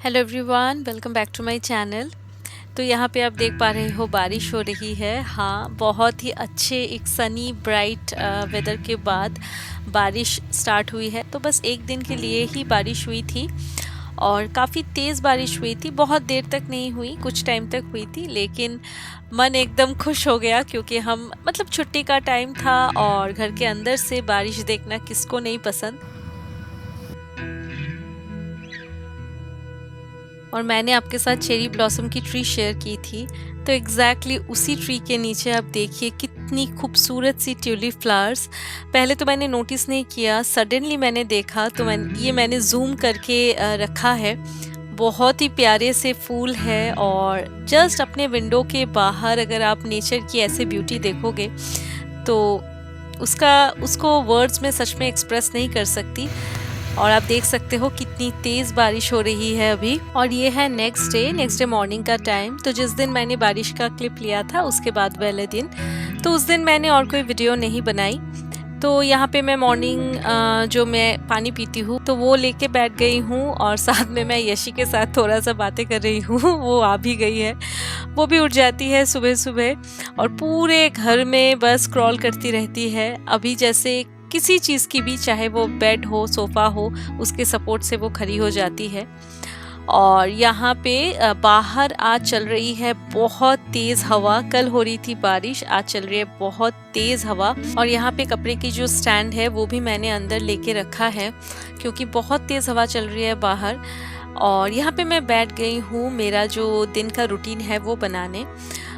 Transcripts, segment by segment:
Hello everyone, welcome back to my channel. तो यहाँ पे आप देख पा रहे हो बारिश हो रही है। हाँ, बहुत ही अच्छे एक सनी ब्राइट वेदर के बाद बारिश स्टार्ट हुई है। तो बस एक दिन के लिए ही बारिश हुई थी और काफ़ी तेज़ बारिश हुई थी। बहुत देर तक नहीं हुई, कुछ टाइम तक हुई थी, लेकिन मन एकदम खुश हो गया क्योंकि हम छुट्टी का टाइम था और घर के अंदर से बारिश देखना किसको नहीं पसंद। और मैंने आपके साथ चेरी ब्लॉसम की ट्री शेयर की थी, तो एग्जैक्टली उसी ट्री के नीचे आप देखिए कितनी खूबसूरत सी ट्यूलिप फ्लावर्स। पहले तो मैंने नोटिस नहीं किया, सडनली मैंने देखा तो मैंने जूम करके रखा है। बहुत ही प्यारे से फूल है और जस्ट अपने विंडो के बाहर अगर आप नेचर की ऐसे ब्यूटी देखोगे तो उसको वर्ड्स में सच में एक्सप्रेस नहीं कर सकती। और आप देख सकते हो कितनी तेज़ बारिश हो रही है अभी। और ये है नेक्स्ट डे मॉर्निंग का टाइम। तो जिस दिन मैंने बारिश का क्लिप लिया था उसके बाद वाले दिन, तो उस दिन मैंने और कोई वीडियो नहीं बनाई। तो यहाँ पे मैं मॉर्निंग जो मैं पानी पीती हूँ तो वो लेके बैठ गई हूँ और साथ में मैं यशी के साथ थोड़ा सा बातें कर रही हूँ। वो आ भी गई है, वो भी उठ जाती है सुबह सुबह और पूरे घर में बस स्क्रॉल करती रहती है। अभी जैसे किसी चीज़ की भी, चाहे वो बेड हो, सोफ़ा हो, उसके सपोर्ट से वो खड़ी हो जाती है। और यहाँ पे बाहर आज चल रही है बहुत तेज़ हवा। कल हो रही थी बारिश, आज चल रही है बहुत तेज़ हवा। और यहाँ पे कपड़े की जो स्टैंड है वो भी मैंने अंदर लेके रखा है क्योंकि बहुत तेज़ हवा चल रही है बाहर। और यहाँ पे मैं बैठ गई हूँ मेरा जो दिन का रूटीन है वो बनाने।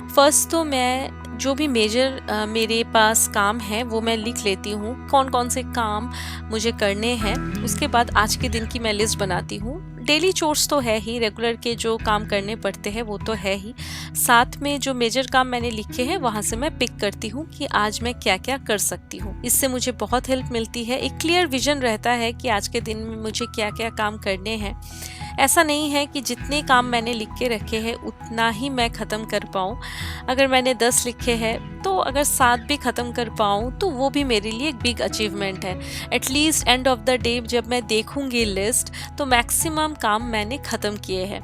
फर्स्ट तो मैं जो भी मेजर मेरे पास काम है वो मैं लिख लेती हूँ, कौन कौन से काम मुझे करने हैं। उसके बाद आज के दिन की मैं लिस्ट बनाती हूँ। डेली चोर्स तो है ही, रेगुलर के जो काम करने पड़ते हैं वो तो है ही, साथ में जो मेजर काम मैंने लिखे हैं वहाँ से मैं पिक करती हूँ कि आज मैं क्या क्या कर सकती हूँ। इससे मुझे बहुत हेल्प मिलती है, एक क्लियर विजन रहता है कि आज के दिन में मुझे क्या क्या काम करने हैं। ऐसा नहीं है कि जितने काम मैंने लिख के रखे हैं उतना ही मैं ख़त्म कर पाऊँ। अगर मैंने 10 लिखे हैं तो अगर 7 भी ख़त्म कर पाऊँ तो वो भी मेरे लिए एक बिग अचीवमेंट है। At least end of the day जब मैं देखूँगी लिस्ट तो मैक्सिमम काम मैंने ख़त्म किए हैं।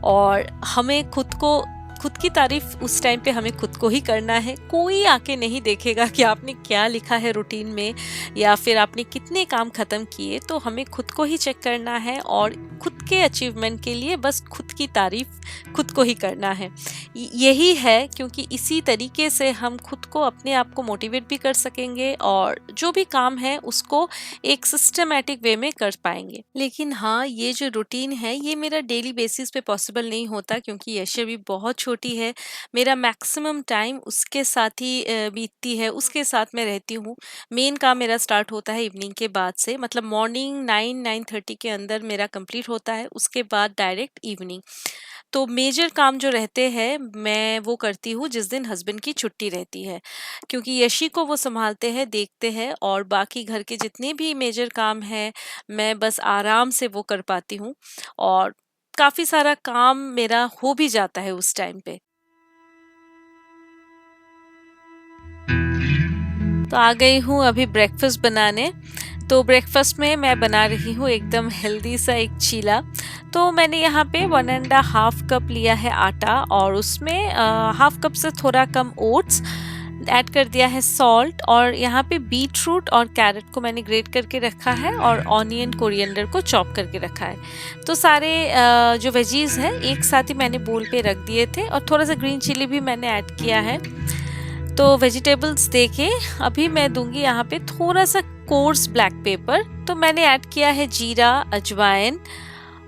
और हमें खुद की तारीफ उस टाइम पे हमें खुद को ही करना है। कोई आके नहीं देखेगा कि आपने क्या लिखा है रूटीन में या फिर आपने कितने काम ख़त्म किए। तो हमें खुद को ही चेक करना है और खुद के अचीवमेंट के लिए बस खुद की तारीफ खुद को ही करना है। यही है, क्योंकि इसी तरीके से हम खुद को अपने आप को मोटिवेट भी कर सकेंगे और जो भी काम है उसको एक सिस्टमैटिक वे में कर पाएंगे। लेकिन हाँ, ये जो रूटीन है ये मेरा डेली बेसिस पे पॉसिबल नहीं होता क्योंकि यश भी बहुत छोटी है। मेरा मैक्सिमम टाइम उसके साथ ही बीतती है, उसके साथ मैं रहती हूँ। मेन काम मेरा स्टार्ट होता है इवनिंग के बाद से, मतलब मॉर्निंग 9-9:30 के अंदर मेरा कंप्लीट होता है, उसके बाद डायरेक्ट इवनिंग। तो मेजर काम जो रहते हैं मैं वो करती हूँ जिस दिन हस्बैंड की छुट्टी रहती है, क्योंकि यशी को वो संभालते हैं, देखते हैं, और बाकी घर के जितने भी मेजर काम हैं मैं बस आराम से वो कर पाती हूँ और काफ़ी सारा काम मेरा हो भी जाता है उस टाइम पे। तो आ गई हूँ अभी ब्रेकफास्ट बनाने। तो ब्रेकफास्ट में मैं बना रही हूँ एकदम हेल्दी सा एक चीला। तो मैंने यहाँ पे 1.5 कप लिया है आटा और उसमें हाफ कप से थोड़ा कम ओट्स ऐड कर दिया है, सॉल्ट, और यहाँ पे बीट रूट और कैरेट को मैंने ग्रेट करके रखा है और ऑनियन कोरिएंडर को चॉप करके रखा है। तो सारे जो वेजीज है एक साथ ही मैंने बोल पे रख दिए थे और थोड़ा सा ग्रीन चिली भी मैंने ऐड किया है। तो वेजिटेबल्स देके अभी मैं दूंगी यहाँ पे थोड़ा सा कोर्स ब्लैक पेपर। तो मैंने ऐड किया है जीरा, अजवाइन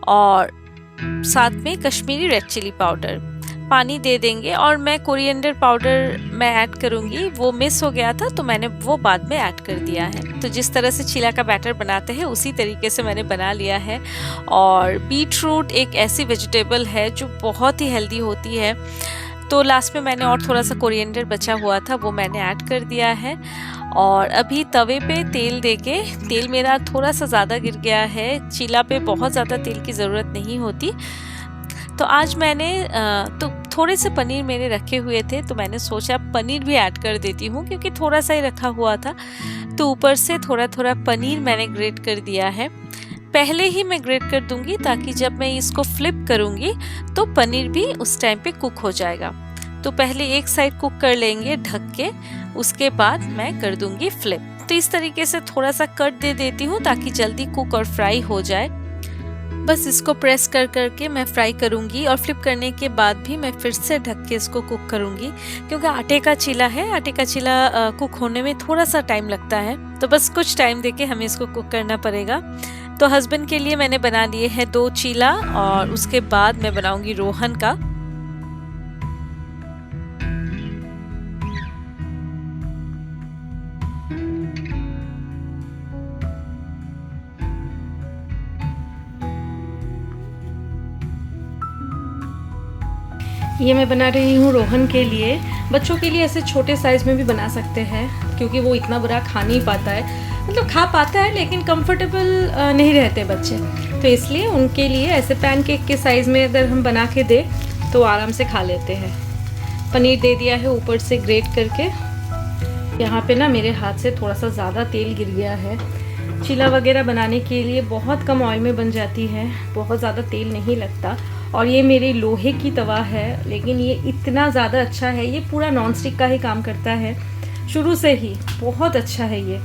और साथ में कश्मीरी रेड चिली पाउडर। पानी दे देंगे और मैं कोरिएंडर पाउडर मैं ऐड करूँगी, वो मिस हो गया था तो मैंने वो बाद में ऐड कर दिया है। तो जिस तरह से चीला का बैटर बनाते हैं उसी तरीके से मैंने बना लिया है। और बीट रूट एक ऐसी वेजिटेबल है जो बहुत ही हेल्दी होती है। तो लास्ट में मैंने और थोड़ा सा कोरिएंडर बचा हुआ था वो मैंने ऐड कर दिया है। और अभी तवे पे तेल देके, तेल मेरा थोड़ा सा ज़्यादा गिर गया है, चीला पे बहुत ज़्यादा तेल की ज़रूरत नहीं होती। तो आज मैंने तो थोड़े से पनीर मेरे रखे हुए थे तो मैंने सोचा पनीर भी ऐड कर देती हूँ क्योंकि थोड़ा सा ही रखा हुआ था। तो ऊपर से थोड़ा थोड़ा पनीर मैंने ग्रेट कर दिया है। पहले ही मैं ग्रेट कर दूंगी ताकि जब मैं इसको फ्लिप करूंगी तो पनीर भी उस टाइम पे कुक हो जाएगा। तो पहले एक साइड कुक कर लेंगे ढक के, उसके बाद मैं कर दूंगी फ्लिप। तो इस तरीके से थोड़ा सा कट दे देती हूँ ताकि जल्दी कुक और फ्राई हो जाए। बस इसको प्रेस कर करके मैं फ्राई करूँगी और फ्लिप करने के बाद भी मैं फिर से ढक के इसको कुक करूँगी, क्योंकि आटे का चीला है। आटे का चीला कुक होने में थोड़ा सा टाइम लगता है, तो बस कुछ टाइम देके हमें इसको कुक करना पड़ेगा। तो हस्बैंड के लिए मैंने बना लिए हैं 2 चीला और उसके बाद मैं बनाऊँगी रोहन का। ये मैं बना रही हूँ रोहन के लिए। बच्चों के लिए ऐसे छोटे साइज़ में भी बना सकते हैं, क्योंकि वो इतना बड़ा खा नहीं पाता है, मतलब खा पाता है लेकिन कंफर्टेबल नहीं रहते बच्चे, तो इसलिए उनके लिए ऐसे पैनकेक के साइज़ में अगर हम बना के दें तो आराम से खा लेते हैं। पनीर दे दिया है ऊपर से ग्रेट करके। यहाँ पे ना मेरे हाथ से थोड़ा सा ज़्यादा तेल गिर गया है। चीला वगैरह बनाने के लिए बहुत कम ऑयल में बन जाती है, बहुत ज़्यादा तेल नहीं लगता। और ये मेरी लोहे की तवा है, लेकिन ये इतना ज़्यादा अच्छा है, ये पूरा नॉन स्टिक का ही काम करता है शुरू से ही, बहुत अच्छा है ये।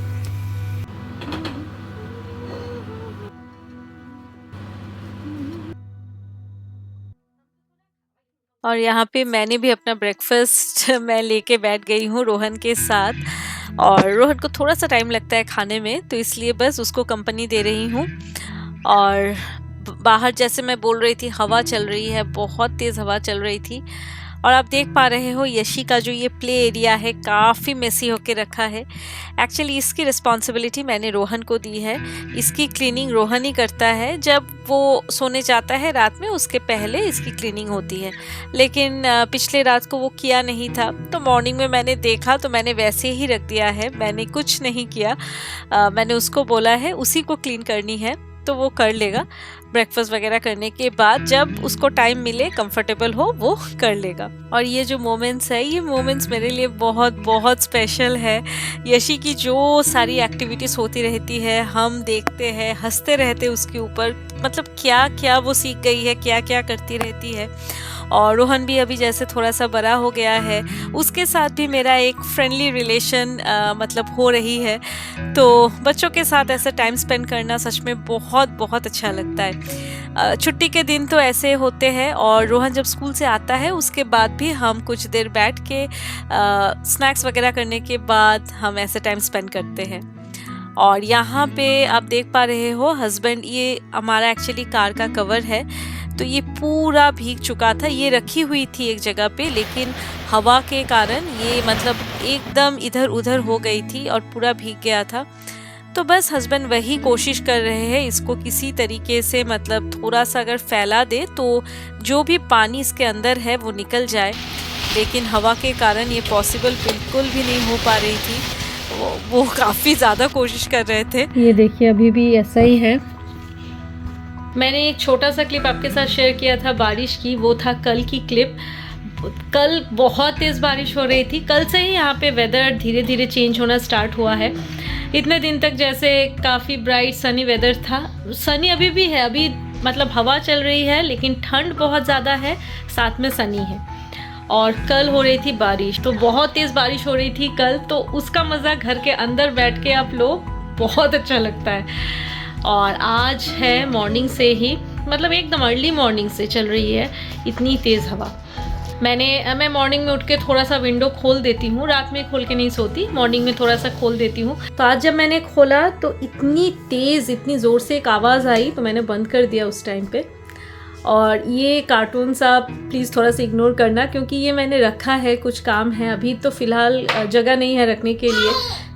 और यहाँ पे मैंने भी अपना ब्रेकफास्ट मैं लेके बैठ गई हूँ रोहन के साथ, और रोहन को थोड़ा सा टाइम लगता है खाने में, तो इसलिए बस उसको कंपनी दे रही हूँ। और बाहर जैसे मैं बोल रही थी हवा चल रही है, बहुत तेज़ हवा चल रही थी। और आप देख पा रहे हो यशी का जो ये प्ले एरिया है काफ़ी मेसी होके रखा है। एक्चुअली इसकी रिस्पॉन्सिबिलिटी मैंने रोहन को दी है। इसकी क्लीनिंग रोहन ही करता है। जब वो सोने जाता है रात में, उसके पहले इसकी क्लीनिंग होती है, लेकिन पिछले रात को वो किया नहीं था, तो मॉर्निंग में मैंने देखा तो मैंने वैसे ही रख दिया है, मैंने कुछ नहीं किया। मैंने उसको बोला है उसी को क्लीन करनी है, तो वो कर लेगा ब्रेकफास्ट वगैरह करने के बाद, जब उसको टाइम मिले, कंफर्टेबल हो, वो कर लेगा। और ये जो मोमेंट्स है, ये मोमेंट्स मेरे लिए बहुत बहुत स्पेशल है। यशी की जो सारी एक्टिविटीज़ होती रहती है, हम देखते हैं, हंसते रहते उसके ऊपर, मतलब क्या क्या वो सीख गई है, क्या क्या करती रहती है। और रोहन भी अभी जैसे थोड़ा सा बड़ा हो गया है, उसके साथ भी मेरा एक फ्रेंडली रिलेशन मतलब हो रही है। तो बच्चों के साथ ऐसे टाइम स्पेंड करना सच में बहुत बहुत अच्छा लगता है। छुट्टी के दिन तो ऐसे होते हैं, और रोहन जब स्कूल से आता है उसके बाद भी हम कुछ देर बैठ के स्नैक्स वगैरह करने के बाद हम ऐसे टाइम स्पेंड करते हैं। और यहाँ पे आप देख पा रहे हो हस्बैंड, ये हमारा एक्चुअली कार का कवर है, तो ये पूरा भीग चुका था। ये रखी हुई थी एक जगह पे, लेकिन हवा के कारण ये मतलब एकदम इधर उधर हो गई थी और पूरा भीग गया था। तो बस हस्बैंड वही कोशिश कर रहे हैं इसको किसी तरीके से, मतलब थोड़ा सा अगर फैला दे तो जो भी पानी इसके अंदर है वो निकल जाए, लेकिन हवा के कारण ये पॉसिबल बिल्कुल भी नहीं हो पा रही थी। वो काफ़ी ज़्यादा कोशिश कर रहे थे। ये देखिए अभी भी ऐसा ही है। मैंने एक छोटा सा क्लिप आपके साथ शेयर किया था बारिश की, वो था कल की क्लिप। कल बहुत तेज़ बारिश हो रही थी। कल से ही यहाँ पे वेदर धीरे धीरे चेंज होना स्टार्ट हुआ है। इतने दिन तक जैसे काफ़ी ब्राइट सनी वेदर था, सनी अभी भी है, अभी मतलब हवा चल रही है, लेकिन ठंड बहुत ज़्यादा है, साथ में सनी है। और कल हो रही थी बारिश, तो बहुत तेज़ बारिश हो रही थी कल, तो उसका मज़ा घर के अंदर बैठ के आप लो, बहुत अच्छा लगता है। और आज है मॉर्निंग से ही, मतलब एकदम अर्ली मॉर्निंग से चल रही है इतनी तेज़ हवा। मैं मॉर्निंग में उठ के थोड़ा सा विंडो खोल देती हूँ, रात में खोल के नहीं सोती, मॉर्निंग में थोड़ा सा खोल देती हूँ। तो आज जब मैंने खोला तो इतनी तेज़, इतनी ज़ोर से एक आवाज़ आई, तो मैंने बंद कर दिया उस टाइम पे। और ये कार्टून्स आप प्लीज़ थोड़ा सा इग्नोर करना, क्योंकि ये मैंने रखा है, कुछ काम है, अभी तो फ़िलहाल जगह नहीं है रखने के लिए,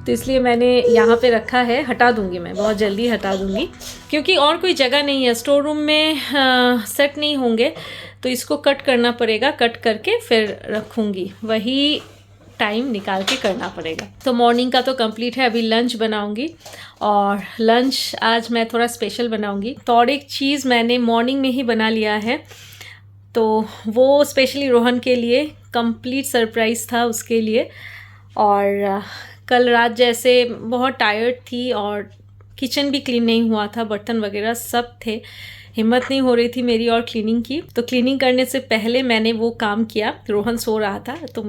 तो इसलिए मैंने यहाँ पे रखा है। हटा दूँगी मैं, बहुत जल्दी हटा दूँगी, क्योंकि और कोई जगह नहीं है, स्टोर रूम में सेट नहीं होंगे, तो इसको कट करना पड़ेगा, कट करके फिर रखूँगी, वही टाइम निकाल के करना पड़ेगा। तो मॉर्निंग का तो कंप्लीट है, अभी लंच बनाऊंगी, और लंच आज मैं थोड़ा स्पेशल बनाऊंगी। तो और एक चीज़ मैंने मॉर्निंग में ही बना लिया है, तो वो स्पेशली रोहन के लिए कंप्लीट सरप्राइज़ था उसके लिए। और कल रात जैसे बहुत टायर्ड थी और किचन भी क्लीन नहीं हुआ था, बर्तन वगैरह सब थे। हिम्मत नहीं हो रही थी मेरी और क्लीनिंग की, तो क्लीनिंग करने से पहले मैंने वो काम किया। रोहन सो रहा था तो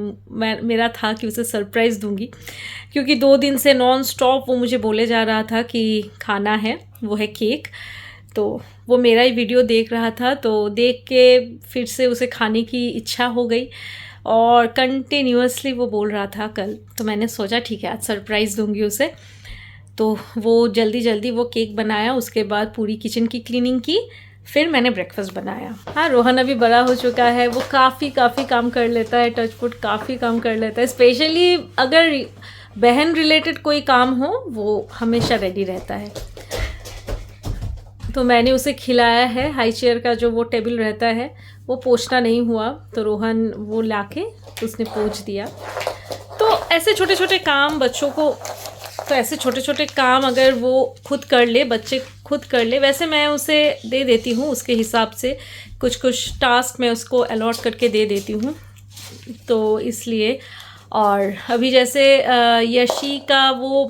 मेरा था कि उसे सरप्राइज़ दूंगी, क्योंकि 2 दिन से नॉन स्टॉप वो मुझे बोले जा रहा था कि खाना है, वो है केक। तो वो मेरा ही वीडियो देख रहा था, तो देख के फिर से उसे खाने की इच्छा हो गई और कंटिन्यूअसली वो बोल रहा था कल। तो मैंने सोचा ठीक है आज सरप्राइज़ दूंगी उसे। तो वो जल्दी जल्दी वो केक बनाया, उसके बाद पूरी किचन की क्लीनिंग की, फिर मैंने ब्रेकफास्ट बनाया। हाँ, रोहन अभी बड़ा हो चुका है, वो काफ़ी काम कर लेता है, टचवुड काफ़ी काम कर लेता है। स्पेशली अगर बहन रिलेटेड कोई काम हो वो हमेशा रेडी रहता है। तो मैंने उसे खिलाया है, हाई चेयर का जो वो टेबल रहता है वो पोंछना नहीं हुआ, तो रोहन वो लाके उसने पोंछ दिया। तो ऐसे छोटे छोटे काम बच्चों को, तो ऐसे छोटे छोटे काम अगर वो खुद कर ले, बच्चे खुद कर ले, वैसे मैं उसे दे देती हूँ उसके हिसाब से, कुछ कुछ टास्क मैं उसको अलॉट करके दे देती हूँ, तो इसलिए। और अभी जैसे यशी का वो,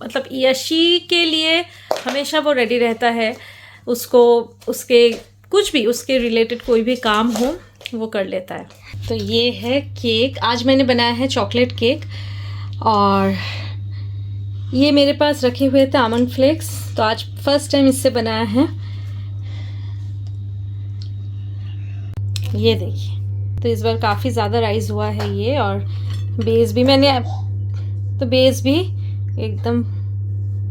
मतलब यशी के लिए हमेशा वो रेडी रहता है, उसको उसके कुछ भी उसके रिलेटेड कोई भी काम हो वो कर लेता है। तो ये है केक, आज मैंने बनाया है चॉकलेट केक, और ये मेरे पास रखे हुए थे आमंड फ्लेक्स, तो आज फर्स्ट टाइम इससे बनाया है। ये देखिए, तो इस बार काफ़ी ज़्यादा राइज हुआ है ये, और बेस भी मैंने, तो बेस भी एकदम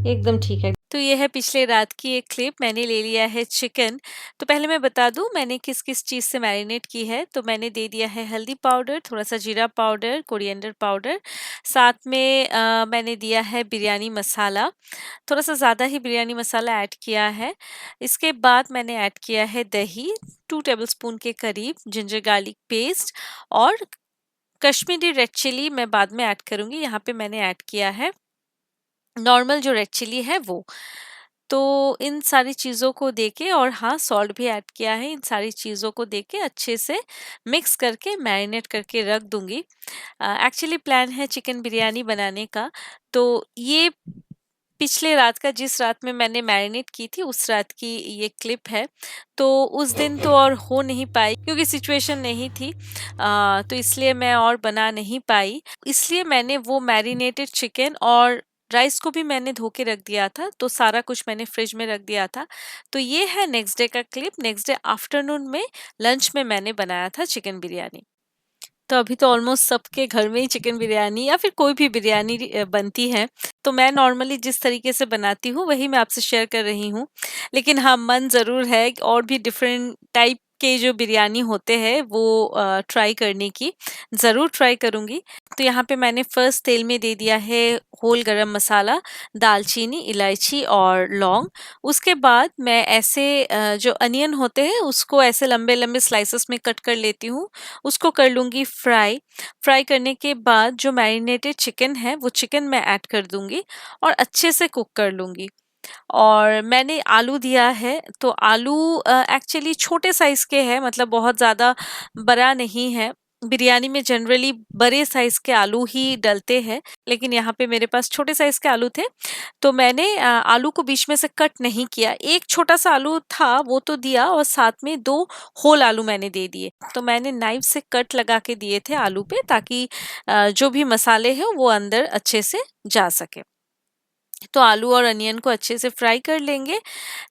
एकदम ठीक है। तो ये है पिछले रात की एक क्लिप। मैंने ले लिया है चिकन। तो पहले मैं बता दूं मैंने किस किस चीज़ से मैरिनेट की है। तो मैंने दे दिया है हल्दी पाउडर, थोड़ा सा जीरा पाउडर, कोरिएंडर पाउडर, साथ में मैंने दिया है बिरयानी मसाला, थोड़ा सा ज़्यादा ही बिरयानी मसाला ऐड किया है। इसके बाद मैंने ऐड किया है दही, 2 टेबलस्पून के करीब, जिंजर गार्लिक पेस्ट, और कश्मीरी रेड चिली मैं बाद में ऐड करूँगी। यहाँ पे मैंने ऐड किया है नॉर्मल जो रेड चिली है वो। तो इन सारी चीज़ों को देके, और हाँ सॉल्ट भी ऐड किया है, इन सारी चीज़ों को देके अच्छे से मिक्स करके मैरिनेट करके रख दूंगी। एक्चुअली प्लान है चिकन बिरयानी बनाने का। तो ये पिछले रात का, जिस रात में मैंने मैरिनेट की थी उस रात की ये क्लिप है। तो उस दिन तो और हो नहीं पाई क्योंकि सिचुएशन नहीं थी, तो इसलिए मैं और बना नहीं पाई। इसलिए मैंने वो मैरिनेटेड चिकन और राइस को भी मैंने धो के रख दिया था, तो सारा कुछ मैंने फ्रिज में रख दिया था। तो ये है नेक्स्ट डे का क्लिप। नेक्स्ट डे आफ्टरनून में लंच में मैंने बनाया था चिकन बिरयानी। तो अभी तो ऑलमोस्ट सबके घर में ही चिकन बिरयानी या फिर कोई भी बिरयानी बनती है। तो मैं नॉर्मली जिस तरीके से बनाती हूँ वही मैं आपसे शेयर कर रही हूँ। लेकिन हाँ, मन ज़रूर है कि और भी डिफरेंट टाइप के जो बिरयानी होते हैं वो ट्राई करने की, ज़रूर ट्राई करूँगी। तो यहाँ पे मैंने फर्स्ट तेल में दे दिया है होल गरम मसाला, दालचीनी, इलायची और लौंग। उसके बाद मैं ऐसे जो अनियन होते हैं उसको ऐसे लंबे लंबे स्लाइसेस में कट कर लेती हूँ, उसको कर लूँगी फ्राई। फ्राई करने के बाद जो मैरिनेटेड चिकन है वो चिकन मैं ऐड कर दूँगी और अच्छे से कुक कर लूँगी। और मैंने आलू दिया है, तो आलू एक्चुअली छोटे साइज़ के हैं, मतलब बहुत ज़्यादा बड़ा नहीं है। बिरयानी में जनरली बड़े साइज़ के आलू ही डलते हैं, लेकिन यहाँ पे मेरे पास छोटे साइज़ के आलू थे, तो मैंने आलू को बीच में से कट नहीं किया। एक छोटा-सा आलू था वो तो दिया, और साथ में 2 होल आलू मैंने दे दिए। तो मैंने नाइफ से कट लगा के दिए थे आलू पे, ताकि जो भी मसाले हैं वो अंदर अच्छे से जा सके। तो आलू और अनियन को अच्छे से फ्राई कर लेंगे,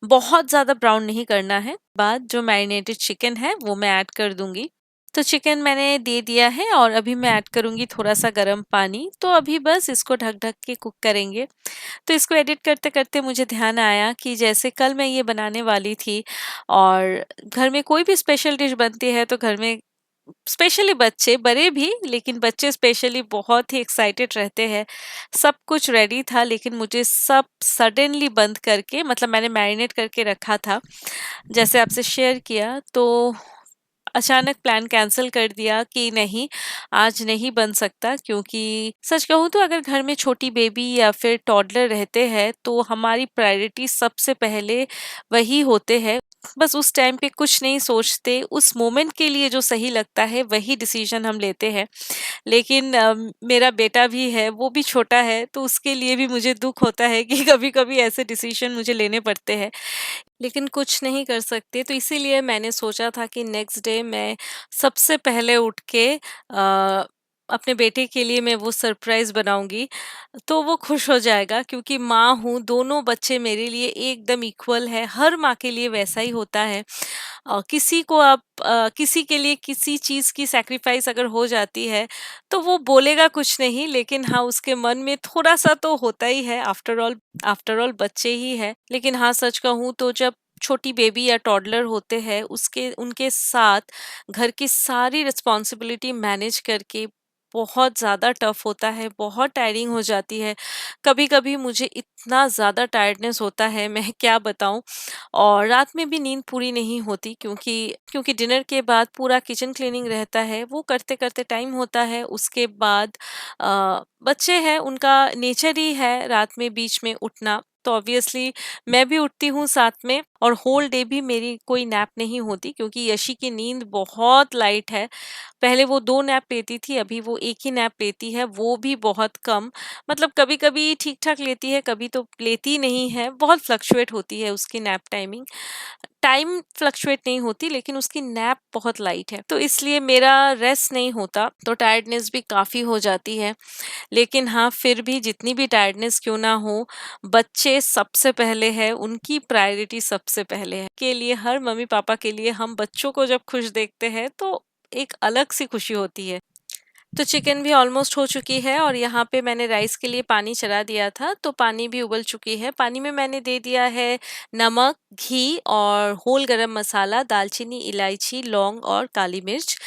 बहुत ज़्यादा ब्राउन नहीं करना है। बाद जो मैरिनेटेड चिकन है वो मैं ऐड कर दूँगी। तो चिकन मैंने दे दिया है और अभी मैं ऐड करूँगी थोड़ा-सा गरम पानी। तो अभी बस इसको ढक-ढक के कुक करेंगे। तो इसको एडिट करते-करते मुझे ध्यान आया कि जैसे कल मैं ये बनाने वाली थी, और घर में कोई भी स्पेशल डिश बनती है तो घर में स्पेशली बच्चे, बड़े भी, लेकिन बच्चे स्पेशली बहुत ही एक्साइटेड रहते हैं। सब कुछ रेडी था लेकिन मुझे सब सडनली बंद करके, मतलब मैंने मैरिनेट करके रखा था जैसे आपसे शेयर किया, तो अचानक प्लान कैंसल कर दिया कि नहीं, आज नहीं बन सकता। क्योंकि सच कहूँ तो अगर घर में छोटी बेबी या फिर टॉडलर रहते हैं तो हमारी प्रायोरिटी सबसे पहले वही होते हैं। बस उस टाइम पे कुछ नहीं सोचते, उस मोमेंट के लिए जो सही लगता है वही डिसीजन हम लेते हैं। लेकिन मेरा बेटा भी है, वो भी छोटा है, तो उसके लिए भी मुझे दुःख होता है कि कभी-कभी ऐसे डिसीजन मुझे लेने पड़ते हैं। लेकिन कुछ नहीं कर सकते, तो इसीलिए मैंने सोचा था कि नेक्स्ट डे मैं सबसे पहले उठ के अपने बेटे के लिए मैं वो सरप्राइज़ बनाऊँगी, तो वो खुश हो जाएगा क्योंकि माँ हूँ, दोनों बच्चे मेरे लिए एकदम इक्वल है, हर माँ के लिए वैसा ही होता है। किसी को आप किसी के लिए किसी चीज़ की सैक्रिफ़ाइस अगर हो जाती है, तो वो बोलेगा कुछ नहीं, लेकिन हाँ, उसके मन में थोड़ा-सा तो होता ही है, आफ्टर ऑल बच्चे ही हैं। लेकिन हाँ, सच कहूँ तो जब छोटी बेबी या टॉडलर होते हैं, उसके उनके साथ घर की सारी रिस्पॉन्सिबिलिटी मैनेज करके बहुत ज़्यादा टफ़ होता है, बहुत टायरिंग हो जाती है। कभी-कभी मुझे इतना ज़्यादा टायर्डनेस होता है, मैं क्या बताऊँ। और रात में भी नींद पूरी नहीं होती क्योंकि क्योंकि डिनर के बाद पूरा किचन क्लीनिंग रहता है, वो करते-करते टाइम होता है। उसके बाद बच्चे हैं, उनका नेचर ही है रात में बीच में उठना, तो ऑब्वियसली मैं भी उठती हूँ साथ में और होल डे भी मेरी कोई नैप नहीं होती क्योंकि यशी की नींद बहुत लाइट है। पहले वो 2 नैप लेती थी, अभी वो 1 ही नैप लेती है, वो भी बहुत कम। मतलब कभी-कभी ठीक-ठाक लेती है, कभी तो लेती नहीं है, बहुत फ्लक्चुएट होती है उसकी नैप टाइमिंग। टाइम फ्लक्चुएट नहीं होती लेकिन उसकी नैप बहुत लाइट है, तो इसलिए मेरा रेस्ट नहीं होता, तो टायर्डनेस भी काफ़ी हो जाती है। लेकिन हाँ, फिर भी जितनी भी टायर्डनेस क्यों ना हो, बच्चे सबसे पहले हैं, उनकी प्रायोरिटी सबसे पहले है। के लिए हर मम्मी-पापा के लिए हम बच्चों को जब खुश देखते हैं, तो एक अलग सी खुशी होती है। तो चिकन भी ऑलमोस्ट हो चुकी है और यहाँ पे मैंने राइस के लिए पानी चढ़ा दिया था, तो पानी भी उबल चुकी है। पानी में मैंने दे दिया है नमक, घी और होल गरम मसाला, दालचीनी, इलायची, लौंग और काली मिर्च।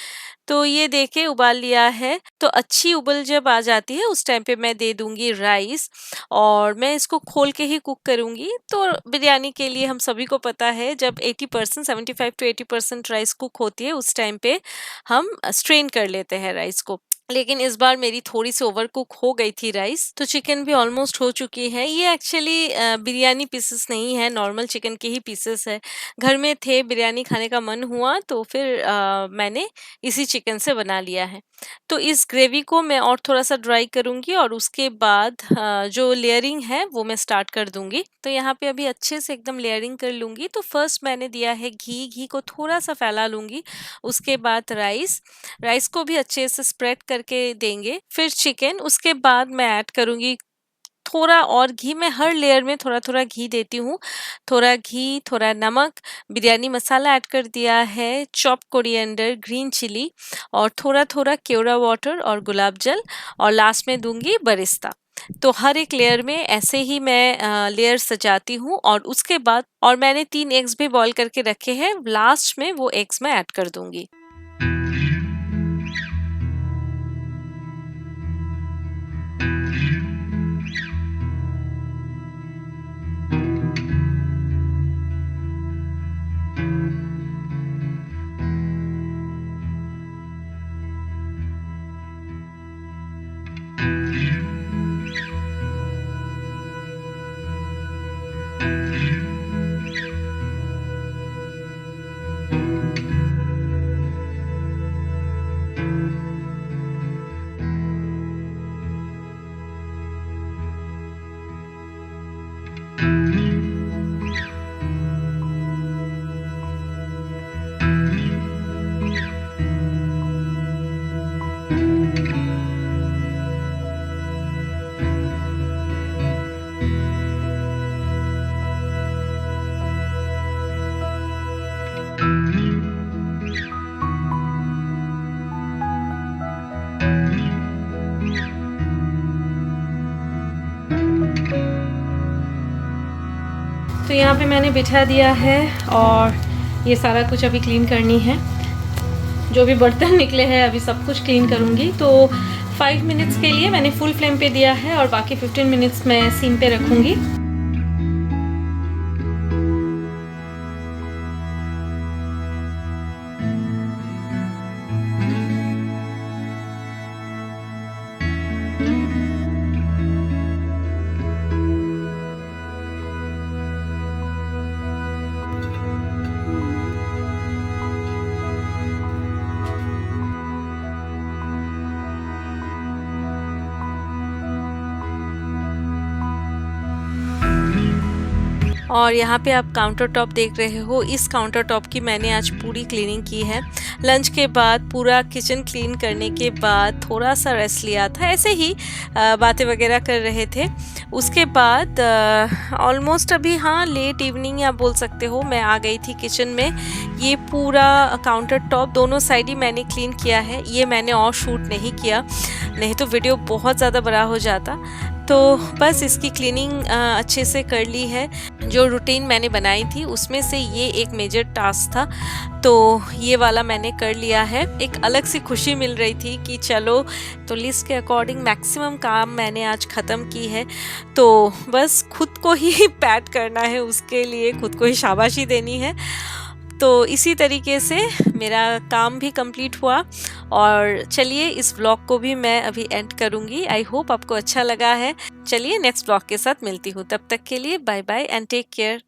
तो ये दे के उबाल लिया है, तो अच्छी उबल जब आ जाती है उस टाइम पे मैं दे दूँगी राइस और मैं इसको खोल के ही कुक करूँगी। तो बिरयानी के लिए हम सभी को पता है जब 80% 75 टू 80% राइस कुक होती है उस टाइम पे हम स्ट्रेन कर लेते हैं राइस को। लेकिन इस बार मेरी थोड़ी-सी ओवर कुक हो गई थी राइस, तो चिकन भी ऑलमोस्ट हो चुकी है। ये एक्चुअली बिरयानी पीसेस नहीं है, नॉर्मल चिकन के ही पीसेस है। घर में थे, बिरयानी खाने का मन हुआ तो फिर मैंने इसी चिकन से बना लिया है। तो इस ग्रेवी को मैं और थोड़ा-सा ड्राई करूँगी और उसके बाद जो लेयरिंग है वो मैं स्टार्ट कर दूँगी। तो यहाँ पे अभी अच्छे से एकदम लेयरिंग कर लूँगी। तो फर्स्ट मैंने दिया है घी, घी को थोड़ा-सा फैला लूँगी। उसके बाद राइस, राइस को भी अच्छे से स्प्रेड करके देंगे। फिर चिकन, उसके बाद मैं ऐड करूँगी थोड़ा और घी। मैं हर लेयर में थोड़ा-थोड़ा घी देती हूँ। थोड़ा घी, थोड़ा नमक, बिरयानी मसाला ऐड कर दिया है, चॉप्ड कोरिएंडर, ग्रीन चिली और थोड़ा-थोड़ा केवड़ा वाटर और गुलाब जल और लास्ट में दूँगी बरिस्ता। तो हर एक लेयर में ऐसे ही मैं लेयर सजाती हूँ और उसके बाद और मैंने 3 एग्स भी बॉयल करके रखे हैं, लास्ट में वो एग्स मैं ऐड कर दूँगी। तो यहाँ पे मैंने बिठा दिया है और ये सारा कुछ अभी क्लीन करनी है। जो भी बर्तन निकले हैं अभी सब कुछ क्लीन करूँगी। तो 5 मिनट्स के लिए मैंने फुल फ्लेम पे दिया है और बाकी 15 मिनट्स मैं सिम पे रखूँगी। और यहाँ पे आप काउंटर टॉप देख रहे हो, इस काउंटर टॉप की मैंने आज पूरी क्लीनिंग की है। लंच के बाद पूरा किचन क्लीन करने के बाद थोड़ा सा रेस्ट लिया था, ऐसे ही बातें वगैरह कर रहे थे। उसके बाद ऑलमोस्ट अभी हाँ लेट इवनिंग आप बोल सकते हो, मैं आ गई थी किचन में। ये पूरा काउंटर टॉप दोनों साइड ही मैंने क्लीन किया है। ये मैंने और शूट नहीं किया, नहीं तो वीडियो बहुत ज़्यादा बड़ा हो जाता। तो बस इसकी क्लीनिंग अच्छे से कर ली है। जो रूटीन मैंने बनाई थी उसमें से ये एक मेजर टास्क था, तो ये वाला मैंने कर लिया है। एक अलग सी खुशी मिल रही थी कि चलो, तो लिस्ट के अकॉर्डिंग मैक्सिमम काम मैंने आज ख़त्म की है। तो बस खुद को ही पैट करना है, उसके लिए खुद को ही शाबाशी देनी है। तो इसी तरीके से मेरा काम भी कंप्लीट हुआ। और चलिए इस व्लॉग को भी मैं अभी एंड करूँगी। आई होप आपको अच्छा लगा है। चलिए नेक्स्ट व्लॉग के साथ मिलती हूँ, तब तक के लिए bye bye and take care.